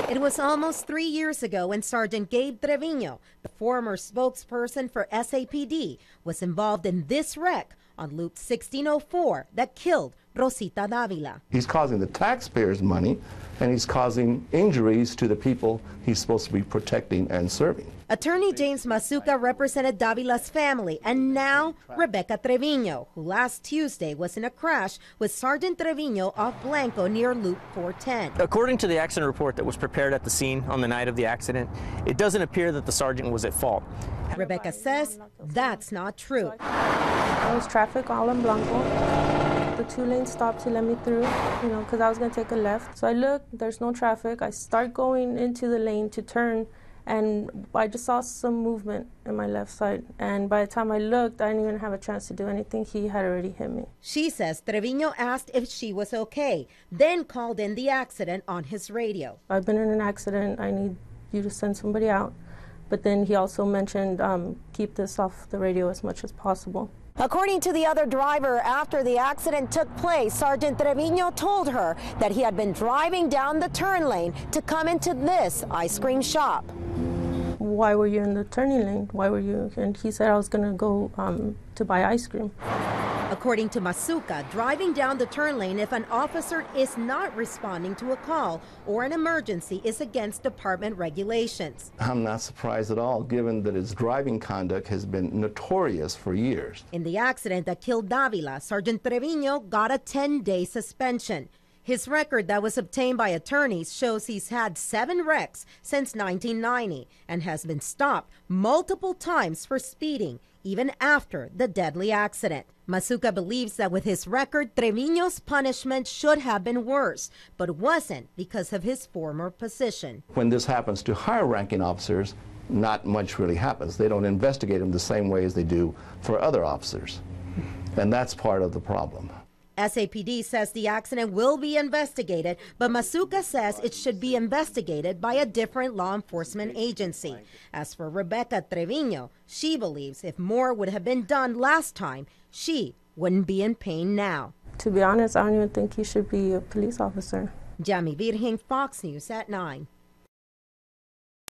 It was almost 3 years ago when Sergeant Gabe Trevino, the former spokesperson for S.A.P.D, was involved in this wreck on Loop 1604 that killed Rosita Davila. He's causing the taxpayers money, and he's causing injuries to the people he's supposed to be protecting and serving. Attorney James Masuka represented Davila's family and now Rebecca Trevino, who last Tuesday was in a crash with Sergeant Trevino off Blanco near Loop 410. According to the accident report that was prepared at the scene on the night of the accident, it doesn't appear that the sergeant was at fault. Rebecca says that's not true. There was traffic all in Blanco. The 2 lanes stopped to let me through, because I was going to take a left. So I looked, there's no traffic. I start going into the lane to turn, and I just saw some movement in my left side. And by the time I looked, I didn't even have a chance to do anything. He had already hit me. She says Trevino asked if she was okay, then called in the accident on his radio. I've been in an accident. I need you to send somebody out. But then he also mentioned keep this off the radio as much as possible. According to the other driver, after the accident took place, Sergeant Trevino told her that he had been driving down the turn lane to come into this ice cream shop. Why were you in the turning lane? Why were you? And he said I was going to go to buy ice cream. According to Masuka, driving down the turn lane if an officer is not responding to a call or an emergency is against department regulations. I'm not surprised at all, given that his driving conduct has been notorious for years. In the accident that killed Davila, Sergeant Trevino got a 10-day suspension. His record that was obtained by attorneys shows he's had 7 wrecks since 1990 and has been stopped multiple times for speeding, even after the deadly accident. Masuka believes that with his record, Trevino's punishment should have been worse, but wasn't because of his former position. When this happens to higher-ranking officers, not much really happens. They don't investigate them the same way as they do for other officers, and that's part of the problem. S.A.P.D says the accident will be investigated, but Masuka says it should be investigated by a different law enforcement agency. As for Rebecca Trevino, she believes if more would have been done last time, she wouldn't be in pain now. To be honest, I don't even think he should be a police officer. Yami Virgen, Fox News at 9.